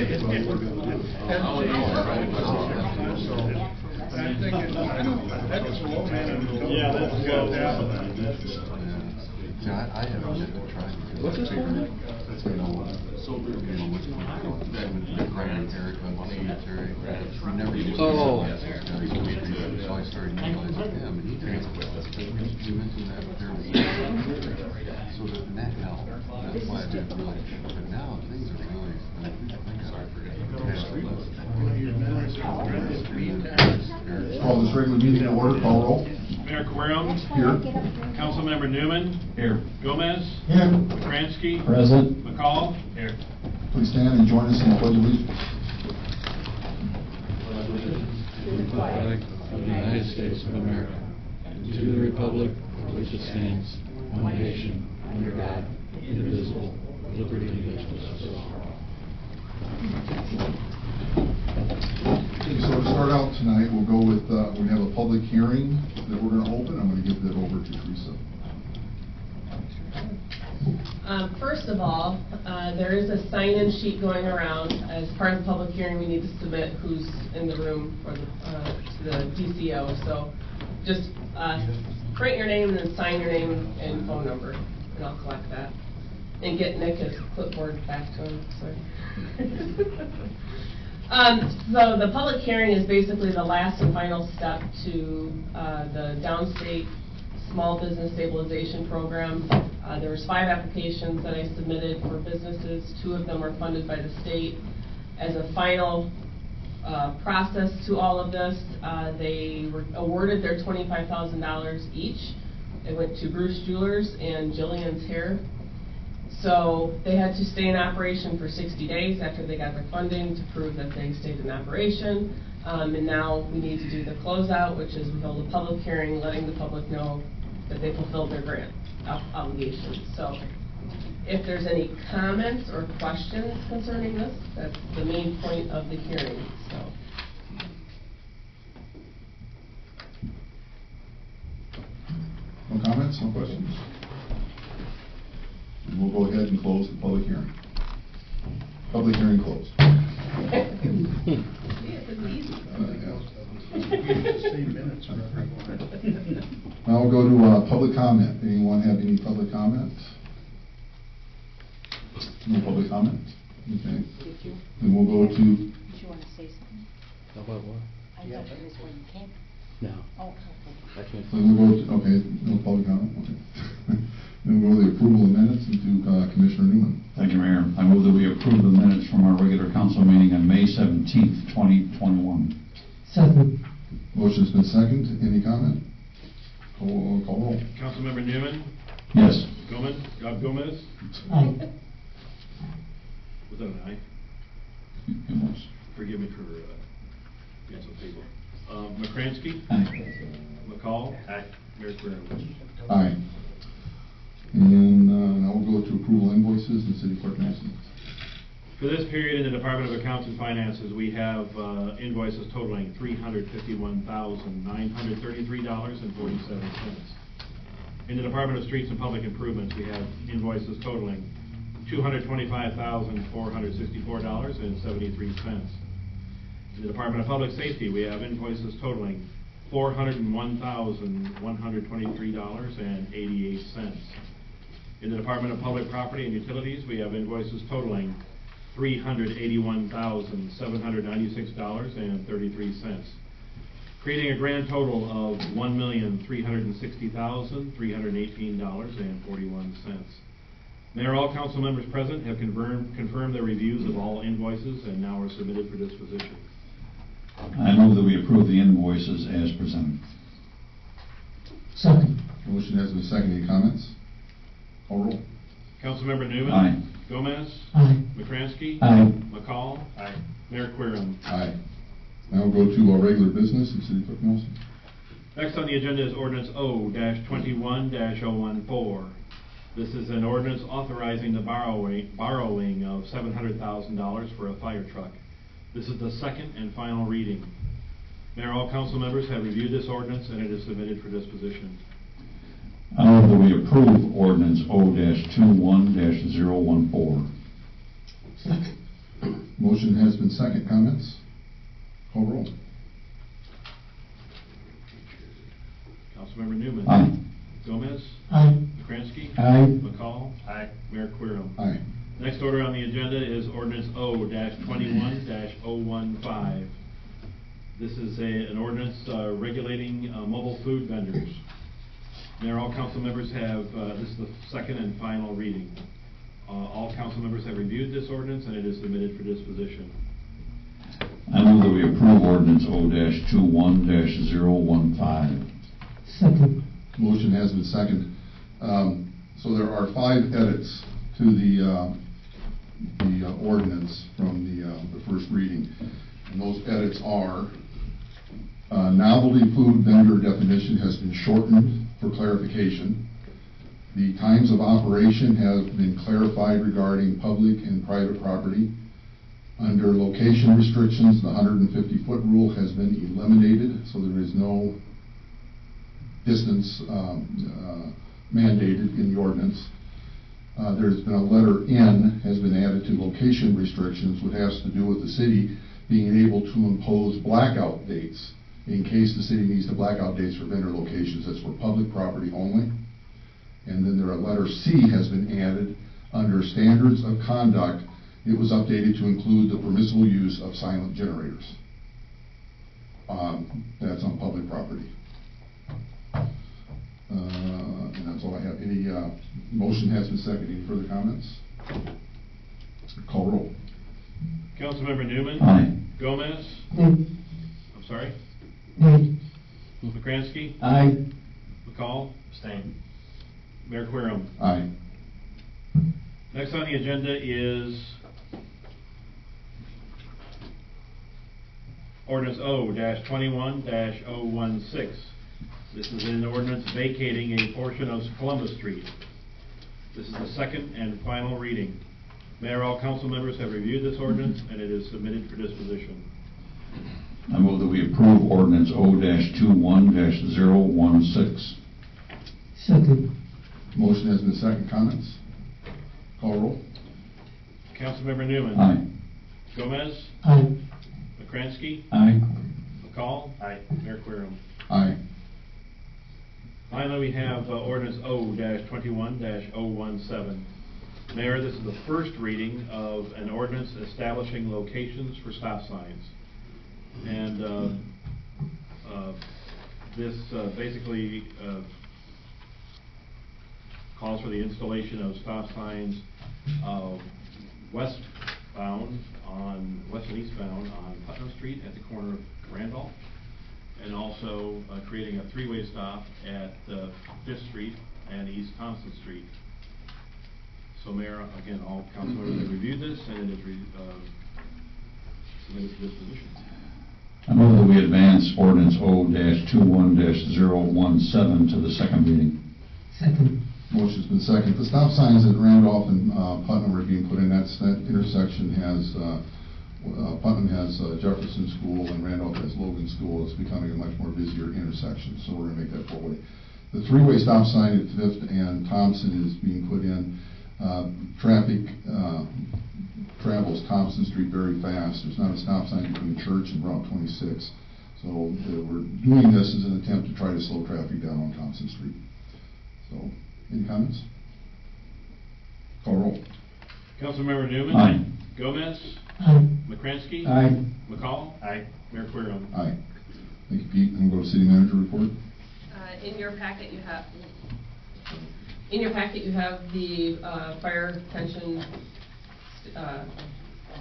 Yeah, that's low. Yeah, I haven't yet tried. What's this one? Brian, Eric, Terry, we never used to. Oh. So I started utilizing him, and he transferred. We mentioned that there was so that that helped. That's why I didn't really. But now things are really. Call this regular meeting to order. Call roll. Mayor Querom. Here. Councilmember Newman. Here. Gomez. Here. Kransky. Present. McCall. Here. Please stand and join us in the pledge of allegiance. To the flag of the United States of America, and to the republic for which it stands, one nation, under God, indivisible, with liberty and justice for all. Okay, so to start out tonight, we'll go with, we have a public hearing that we're going to open. I'm going to give that over to Teresa. First of all, there is a sign-in sheet going around. As part of the public hearing, we need to submit who's in the room for the, to the DCO. So just print your name and then sign your name and phone number, and I'll collect that. And get Nick his clipboard back to him. Sorry. So the public hearing is basically the last and final step to the downstate Small Business Stabilization Program. There was 5 applications that I submitted for businesses. 2 of them were funded by the state. As a final process to all of this, they were awarded their $25,000 each. It went to Bruce Jewelers and Jillian's Hair. So they had to stay in operation for 60 days after they got their funding to prove that they stayed in operation. And now we need to do the closeout, which is we hold a public hearing letting the public know that they fulfilled their grant obligations. So if there's any comments or questions concerning this, that's the main point of the hearing. So. No comments, no questions? And we'll go ahead and close the public hearing. Public hearing closed. Now we'll go to public comment. Anyone have any public comment? No public comment? Okay. Then we'll go to... Did you want to say something? About what? I thought it was when you came. No. Oh, okay. Then we'll go to, okay, no public comment, okay. Then we'll go to the approval of minutes and to Commissioner Newman. Thank you, Mayor. I move that we approve the minutes from our regular council meeting on May 17th, 2021. Second. Motion's been seconded. Any comment? Call roll. Councilmember Newman. Yes. Gomez. Aye. Was that an aye? It was. Forgive me for being so feeble. McCransky. Aye. McCall. Aye. Mayor Querom. Aye. And now we'll go to approval invoices and City Clerk Nelson. For this period in the Department of Accounts and Finances, we have invoices totaling $351,933.47. In the Department of Streets and Public Improvements, we have invoices totaling $225,464.73. In the Department of Public Safety, we have invoices totaling $401,123.88. In the Department of Public Property and Utilities, we have invoices totaling $381,796.33, creating a grand total of $1,360,318.41. Mayor, all council members present have confirmed their reviews of all invoices and now are submitted for disposition. I move that we approve the invoices as presented. Second. Motion has been seconded. Any comments? Call roll. Councilmember Newman. Aye. Gomez. Aye. McCransky. Aye. McCall. Aye. Mayor Querom. Aye. Now we'll go to our regular business and City Clerk Nelson. Next on the agenda is ordinance O-21-014. This is an ordinance authorizing the borrowing of $700,000 for a fire truck. This is the second and final reading. Mayor, all council members have reviewed this ordinance and it is submitted for disposition. I move that we approve ordinance O-21-014. Motion has been second. Comments? Call roll. Councilmember Newman. Aye. Gomez. Aye. McCrankey. Aye. McCall. Aye. Mayor Querem. Aye. Next order on the agenda is ordinance O-21-015. This is an ordinance regulating mobile food vendors. Mayor, all council members have, this is the second and final reading. All council members have reviewed this ordinance and it is submitted for disposition. I move that we approve ordinance O-21-015. Second. Motion has been second. So there are 5 edits to the ordinance from the first reading. And those edits are, novelty food vendor definition has been shortened for clarification. The times of operation have been clarified regarding public and private property. Under location restrictions, the 150-foot rule has been eliminated, so there is no distance mandated in the ordinance. There's been a letter N has been added to location restrictions, which has to do with the city being able to impose blackout dates in case the city needs to blackout dates for vendor locations. That's for public property only. And then there a letter C has been added under standards of conduct. It was updated to include the permissible use of silent generators. That's on public property. And that's all I have. Any motion has been seconded. Any further comments? Call roll. Councilmember Newman. Aye. Gomez. Aye. I'm sorry. Aye. McCrankey. Aye. McCall. Abstain. Mayor Querem. Aye. Next on the agenda is ordinance O-21-016. This is an ordinance vacating a portion of Columbus Street. This is the second and final reading. Mayor, all council members have reviewed this ordinance and it is submitted for disposition. I move that we approve ordinance O-21-016. Second. Motion has been second. Comments? Call roll. Councilmember Newman. Aye. Gomez. Aye. McCrankey. Aye. McCall. Aye. Mayor Querem. Aye. Finally, we have ordinance O-21-017. Mayor, this is the first reading of an ordinance establishing locations for stop signs. And this basically calls for the installation of stop signs west and eastbound on Putnam Street at the corner of Randolph, and also creating a 3-way stop at 5th Street and East Thompson Street. So Mayor, again, all council members have reviewed this and it is submitted for disposition. I move that we advance ordinance O-21-017 to the second reading. Second. Motion's been second. The stop signs at Randolph and Putnam are being put in. That intersection has, Putnam has Jefferson School and Randolph has Logan School. It's becoming a much more busier intersection, so we're going to make that 4-way. The 3-way stop sign at 5th and Thompson is being put in. Traffic travels Thompson Street very fast. There's not a stop sign between Church and Route 26. So we're doing this as an attempt to try to slow traffic down on Thompson Street. So, any comments? Call roll. Councilmember Newman. Aye. Gomez. Aye. McCrankey. Aye. McCall. Aye. Mayor Querem. Aye. Thank you, Pete. I'm going to go to City Manager report. In your packet you have the fire pension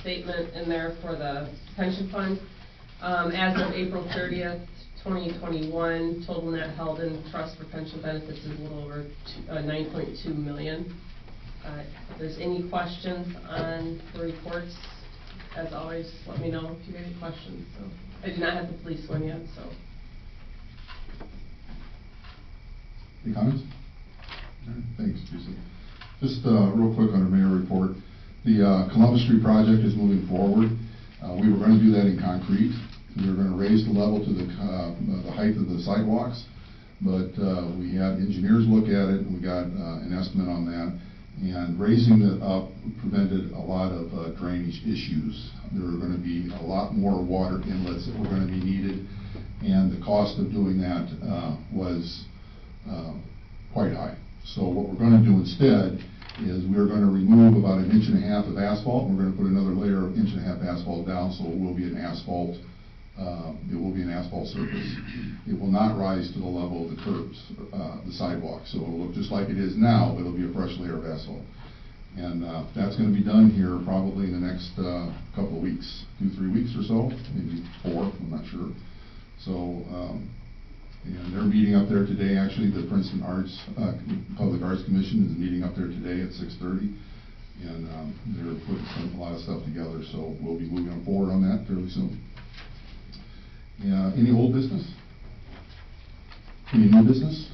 statement in there for the pension fund. As of April 30th, 2021, total net held in trust for pension benefits is a little over 9.2 million. If there's any questions on the reports, as always, let me know if you have any questions. So I do not have the police one yet, so. Any comments? All right, thanks, Teresa. Just real quick on the mayor report. The Columbus Street project is moving forward. We were going to do that in concrete. We were going to raise the level to the height of the sidewalks, but we had engineers look at it and we got an estimate on that. And raising it up prevented a lot of drainage issues There are going to be a lot more water inlets that were going to be needed, and the cost of doing that was quite high. So what we're going to do instead is we're going to remove about 1.5 inches of asphalt, and we're going to put another layer of 1.5 inches asphalt down, so it will be an asphalt surface. It will not rise to the level of the curbs, the sidewalk, so it'll look just like it is now, but it'll be a fresh layer of asphalt. And that's going to be done here probably in the next couple of weeks, 2-3 weeks or so, maybe 4, I'm not sure. So, and they're meeting up there today. Actually, the Princeton Public Arts Commission is meeting up there today at 6:30, and they're putting a lot of stuff together. So we'll be moving forward on that fairly soon. Any old business? Any new business?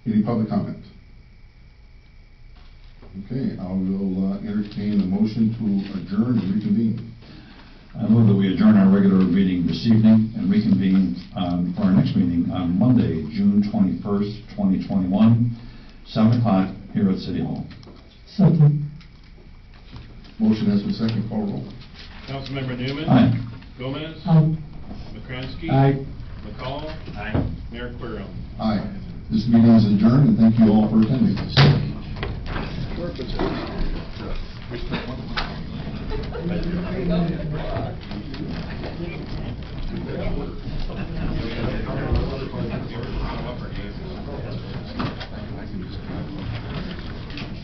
Any public comment? Okay, I will entertain a motion to adjourn and reconvene. I move that we adjourn our regular meeting this evening and reconvene for our next meeting on Monday, June 21st, 2021, 7 o'clock here at City Hall. Second. Motion has been seconded. Call roll. Councilmember Newman. Aye. Gomez. Aye. McCransky. Aye. McCall. Aye. Mayor Querem. Aye. This meeting is adjourned, and thank you all for attending. Go